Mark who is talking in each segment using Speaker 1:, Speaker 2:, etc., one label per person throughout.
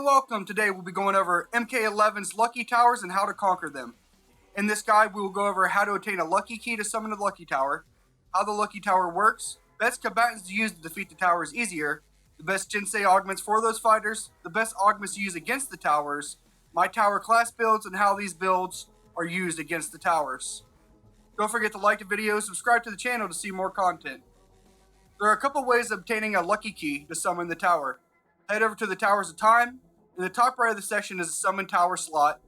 Speaker 1: welcome. Today we'll be going over MK11's Lucky Towers and how to conquer them. In this guide we will go over how to obtain a Lucky Key to summon a Lucky Tower, how the Lucky Tower works, best combatants to use to defeat the towers easier, the best Jinsei augments for those fighters, the best augments to use against the towers, my tower class builds, and how these builds are used against the towers. Don't forget to like the video, subscribe to the channel to see more content. There are a couple ways of obtaining a Lucky Key to summon the tower. Head over to the Towers of Time. In the top right of the section is a Summon Tower slot.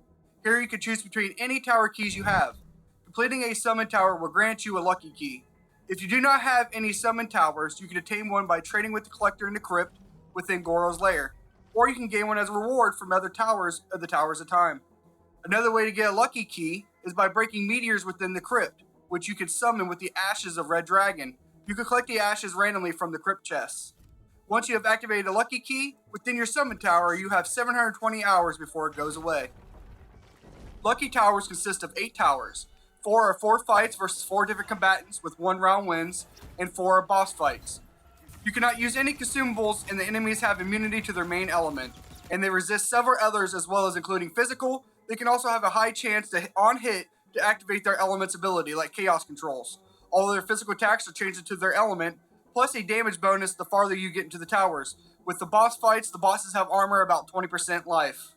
Speaker 1: Here you can choose between any tower keys you have. Completing a Summon Tower will grant you a Lucky Key. If you do not have any Summon Towers, you can obtain one by trading with the Collector in the Crypt within Goro's Lair. Or you can gain one as a reward from other towers of the Towers of Time. Another way to get a Lucky Key is by breaking meteors within the Crypt, which you can summon with the Ashes of Red Dragon. You can collect the ashes randomly from the Crypt chests. Once you have activated a Lucky Key, within your Summon Tower, you have 720 hours before it goes away. Lucky Towers consist of 8 towers. 4 are 4 fights versus 4 different combatants with 1 round wins, and 4 are boss fights. You cannot use any consumables, and the enemies have immunity to their main element, and they resist several others as well as including physical. They can also have a high chance to on hit to activate their element's ability, like Chaos Controls. All of their physical attacks are changed into their element, plus a damage bonus the farther you get into the towers. With the boss fights, the bosses have armor about 20% life.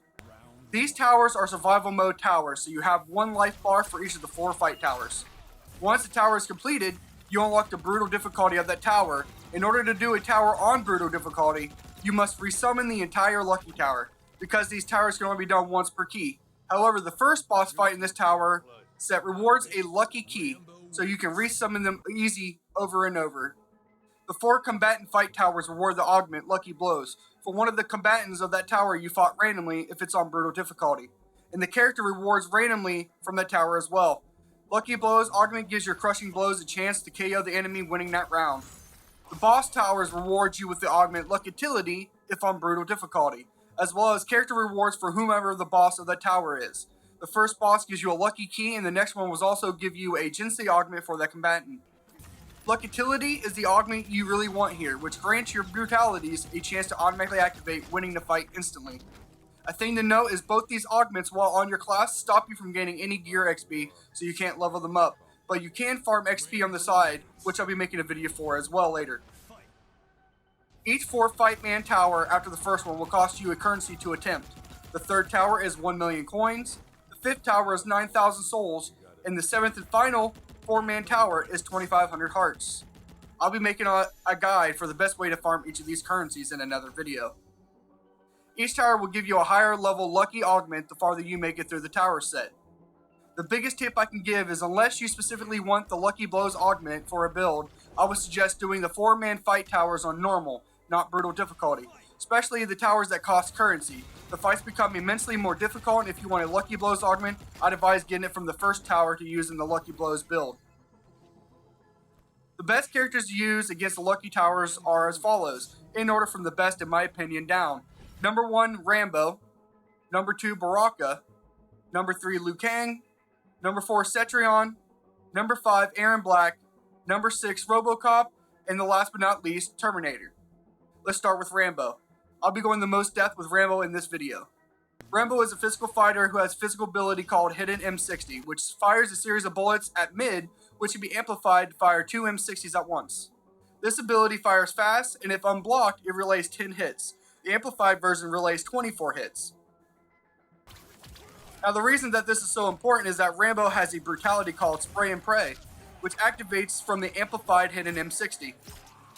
Speaker 1: These towers are survival mode towers, so you have 1 life bar for each of the 4 fight towers. Once the tower is completed, you unlock the brutal difficulty of that tower. In order to do a tower on brutal difficulty, you must resummon the entire Lucky Tower, because these towers can only be done once per key. However, the first boss fight in this tower set rewards a Lucky Key, so you can resummon them easy over and over. The 4 combatant fight towers reward the augment Lucky Blows for one of the combatants of that tower you fought randomly if it's on brutal difficulty, and the character rewards randomly from that tower as well. Lucky Blows augment gives your crushing blows a chance to KO the enemy, winning that round. The boss towers reward you with the augment Luckatility if on brutal difficulty, as well as character rewards for whomever the boss of that tower is. The first boss gives you a Lucky Key, and the next one will also give you a Jinsei augment for that combatant. Luckatility is the augment you really want here, which grants your brutalities a chance to automatically activate, winning the fight instantly. A thing to note is both these augments, while on your class, stop you from gaining any gear XP, so you can't level them up, but you can farm XP on the side, which I'll be making a video for as well later. Each 4 fight man tower after the first one will cost you a currency to attempt. The 3rd tower is 1 million coins, the 5th tower is 9,000 souls, and the 7th and final 4-man tower is 2,500 hearts. I'll be making a guide for the best way to farm each of these currencies in another video. Each tower will give you a higher level lucky augment the farther you make it through the tower set. The biggest tip I can give is unless you specifically want the Lucky Blows augment for a build, I would suggest doing the 4-man fight towers on normal, not brutal difficulty, especially the towers that cost currency. The fights become immensely more difficult, and if you want a Lucky Blows augment, I'd advise getting it from the first tower to use in the Lucky Blows build. The best characters to use against the Lucky Towers are as follows, in order from the best in my opinion down. Number 1, Rambo. Number 2, Baraka. Number 3, Liu Kang. Number 4, Cetrion. Number 5, Aaron Black. Number 6, Robocop. And the last but not least, Terminator. Let's start with Rambo. I'll be going the most depth with Rambo in this video. Rambo is a physical fighter who has physical ability called Hidden M60, which fires a series of bullets at mid, which can be amplified to fire 2 M60s at once. This ability fires fast, and if unblocked, it relays 10 hits. The amplified version relays 24 hits. Now the reason that this is so important is that Rambo has a brutality called Spray and Pray, which activates from the amplified Hidden M60.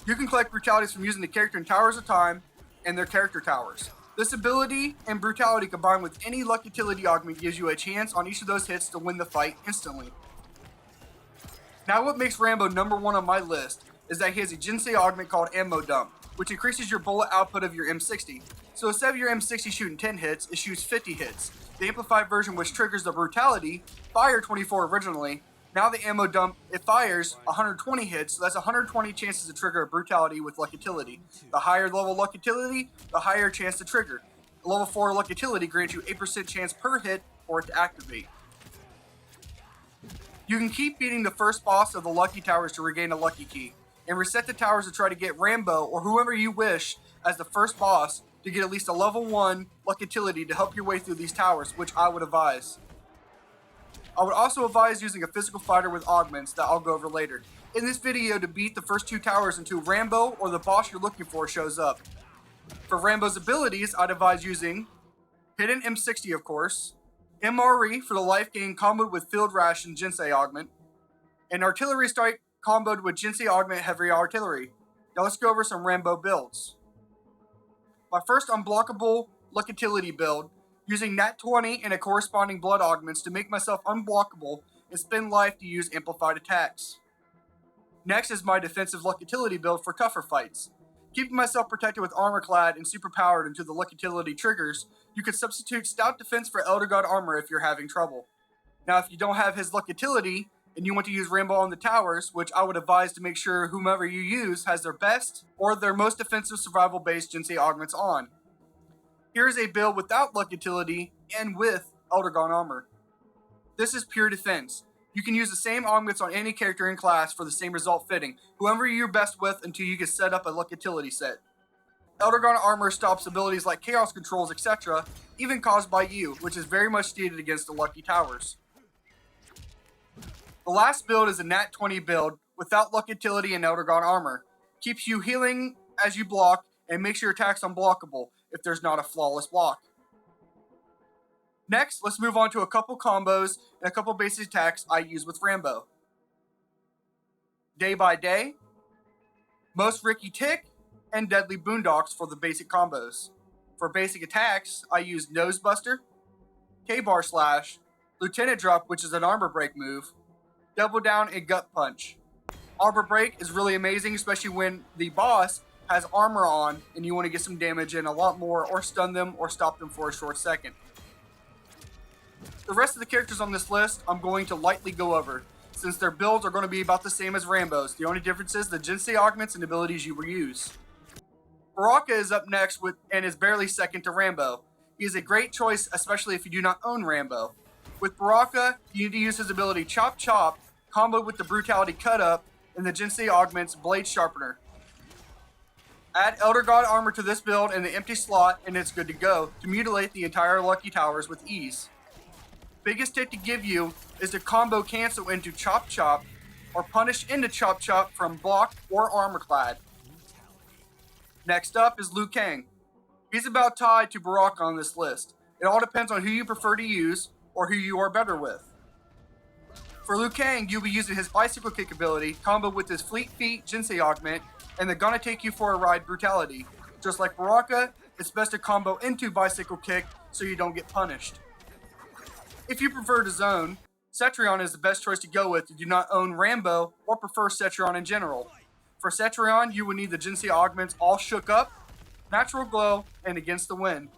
Speaker 1: You can collect brutalities from using the character in Towers of Time and their character towers. This ability and brutality combined with any Luckatility augment gives you a chance on each of those hits to win the fight instantly. Now what makes Rambo number 1 on my list is that he has a Jinsei augment called Ammo Dump, which increases your bullet output of your M60. So instead of your M60 shooting 10 hits, it shoots 50 hits. The amplified version, which triggers the brutality, fired 24 originally. Now the Ammo Dump, it fires 120 hits, so that's 120 chances to trigger a brutality with Luckatility. The higher level Luckatility, the higher chance to trigger. Level 4 Luckatility grants you 8% chance per hit for it to activate. You can keep beating the first boss of the Lucky Towers to regain a Lucky Key, and reset the towers to try to get Rambo or whoever you wish as the first boss to get at least a level 1 luck utility to help your way through these towers, which I would advise. I would also advise using a physical fighter with augments that I'll go over later in this video to beat the first 2 towers until Rambo or the boss you're looking for shows up. For Rambo's abilities, I'd advise using Hidden M60 of course, MRE for the life gain comboed with Field Ration Jinsei Augment, and Artillery Strike comboed with Jinsei Augment Heavy Artillery. Now let's go over some Rambo builds. My first unblockable luck utility build, using Nat 20 and a corresponding blood augments to make myself unblockable and spend life to use amplified attacks. Next is my defensive luck utility build for tougher fights. Keeping myself protected with armor clad and superpowered until the luck utility triggers, you could substitute stout defense for Elder God armor if you're having trouble. Now if you don't have his luck utility, and you want to use Rambo on the towers, which I would advise to make sure whomever you use has their best or their most defensive survival based Jinsei augments on. Here's a build without luck utility and with Elder God armor. This is pure defense. You can use the same augments on any character in class for the same result fitting, whoever you're best with until you can set up a luck utility set. Elder God armor stops abilities like chaos controls, etc., even caused by you, which is very much needed against the lucky towers. The last build is a Nat 20 build without luck utility and Elder God armor. Keeps you healing as you block and makes your attacks unblockable if there's not a flawless block. Next, let's move on to a couple combos and a couple basic attacks I use with Rambo. Day by Day, Most Ricky Tick, and Deadly Boondocks for the basic combos. For basic attacks, I use Nose Buster, K-Bar Slash, Lieutenant Drop, which is an armor break move, Double Down, and Gut Punch. Armor break is really amazing, especially when the boss has armor on and you want to get some damage in a lot more or stun them or stop them for a short second. The rest of the characters on this list I'm going to lightly go over, since their builds are going to be about the same as Rambo's. The only difference is the Jinsei augments and abilities you will use. Baraka is up next and is barely second to Rambo. He is a great choice, especially if you do not own Rambo. With Baraka, you need to use his ability Chop Chop, comboed with the Brutality Cut Up, and the Jinsei augments Blade Sharpener. Add Elder God armor to this build in the empty slot and it's good to go to mutilate the entire lucky towers with ease. Biggest tip to give you is to combo cancel into Chop Chop or punish into Chop Chop from block or armor clad. Next up is Liu Kang. He's about tied to Baraka on this list. It all depends on who you prefer to use or who you are better with. For Liu Kang, you'll be using his bicycle kick ability, combo with his Fleet Feet Jinsei augment, and the Gonna Take You for a Ride brutality. Just like Baraka, it's best to combo into bicycle kick so you don't get punished. If you prefer to zone, Cetrion is the best choice to go with if you do not own Rambo or prefer Cetrion in general. For Cetrion, you will need the Jinsei augments All Shook Up, Natural Glow, and Against the Wind.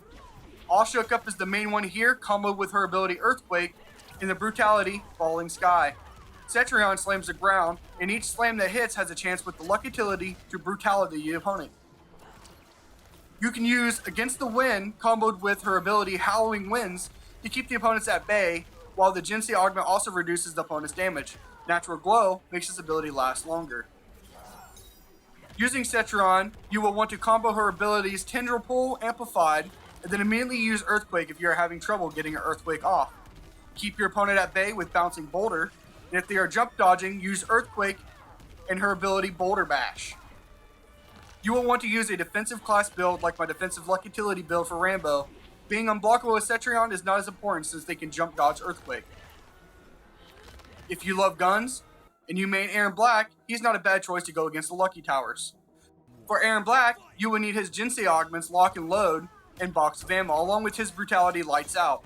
Speaker 1: All Shook Up is the main one here, comboed with her ability Earthquake, and the brutality Falling Sky. Cetrion slams the ground, and each slam that hits has a chance with the luck utility to brutality the opponent. You can use Against the Wind, comboed with her ability Howling Winds, to keep the opponents at bay, while the Jinsei augment also reduces the opponent's damage. Natural Glow makes this ability last longer. Using Cetrion, you will want to combo her abilities Tendril Pull Amplified, and then immediately use Earthquake if you are having trouble getting an Earthquake off. Keep your opponent at bay with Bouncing Boulder, and if they are jump dodging, use Earthquake and her ability Boulder Bash. You will want to use a defensive class build like my defensive luck utility build for Rambo. Being unblockable with Cetrion is not as important since they can jump dodge Earthquake. If you love guns, and you main Aaron Black, he's not a bad choice to go against the Lucky Towers. For Aaron Black, you will need his Jinsei augments Lock and Load and Box of Ammo, along with his Brutality Lights Out.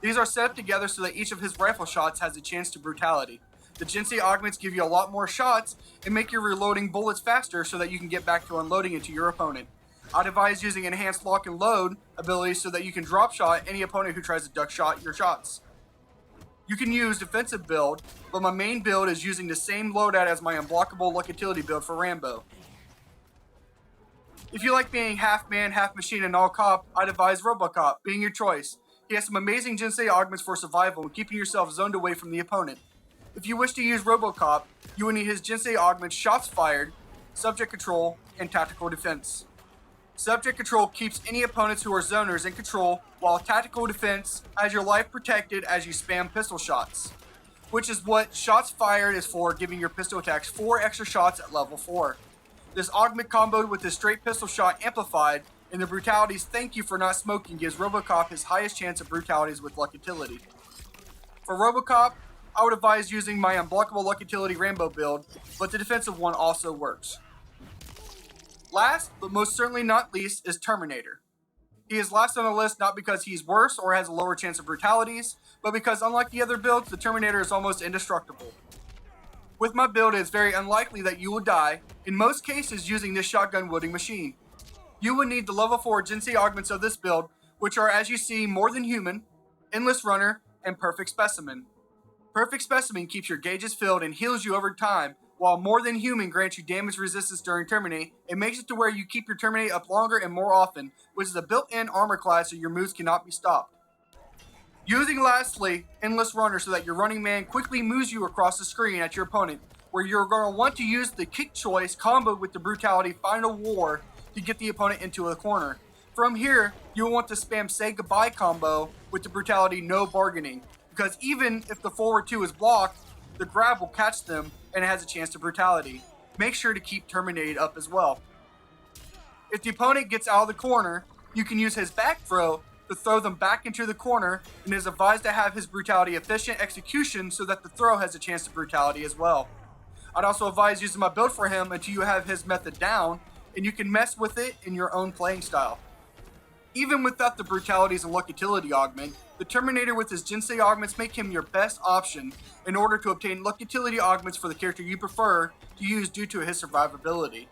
Speaker 1: These are set up together so that each of his rifle shots has a chance to Brutality. The Jinsei augments give you a lot more shots and make your reloading bullets faster so that you can get back to unloading into your opponent. I'd advise using Enhanced Lock and Load abilities so that you can drop shot any opponent who tries to duck shot your shots. You can use defensive build, but my main build is using the same loadout as my unblockable luck utility build for Rambo. If you like being half man, half machine, and all cop, I'd advise Robocop being your choice. He has some amazing Jinsei augments for survival and keeping yourself zoned away from the opponent. If you wish to use Robocop, you will need his Jinsei augments Shots Fired, Subject Control, and Tactical Defense. Subject control keeps any opponents who are zoners in control, while tactical defense has your life protected as you spam pistol shots, which is what shots fired is for, giving your pistol attacks 4 extra shots at level 4. This augment comboed with the straight pistol shot amplified, and the brutalities thank you for not smoking gives Robocop his highest chance of brutalities with luck utility. For Robocop, I would advise using my unblockable luck utility Rambo build, but the defensive one also works. Last, but most certainly not least, is Terminator. He is last on the list not because he's worse or has a lower chance of brutalities, but because unlike the other builds, the Terminator is almost indestructible. With my build, it is very unlikely that you will die, in most cases using this shotgun wielding machine. You would need the level 4 Jinsei augments of this build, which are as you see More Than Human, Endless Runner, and Perfect Specimen. Perfect Specimen keeps your gauges filled and heals you over time, while More Than Human grants you damage resistance during Terminate. It makes it to where you keep your Terminate up longer and more often, which is a built-in armor class so your moves cannot be stopped. Using lastly, Endless Runner so that your running man quickly moves you across the screen at your opponent, where you're going to want to use the kick choice combo with the brutality Final War to get the opponent into a corner. From here, you'll want to spam Say Goodbye combo with the brutality No Bargaining, because even if the forward 2 is blocked, the grab will catch them and it has a chance to brutality. Make sure to keep Terminated up as well. If the opponent gets out of the corner, you can use his back throw to throw them back into the corner, and is advised to have his brutality efficient execution so that the throw has a chance to brutality as well. I'd also advise using my build for him until you have his method down, and you can mess with it in your own playing style. Even without the brutalities and luck utility augment, the Terminator with his Jinsei augments make him your best option in order to obtain luck utility augments for the character you prefer to use due to his survivability.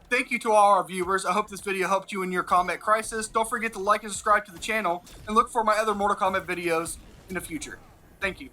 Speaker 1: Thank you to all our viewers. I hope this video helped you in your combat crisis. Don't forget to like and subscribe to the channel, and look for my other Mortal Kombat videos in the future. Thank you.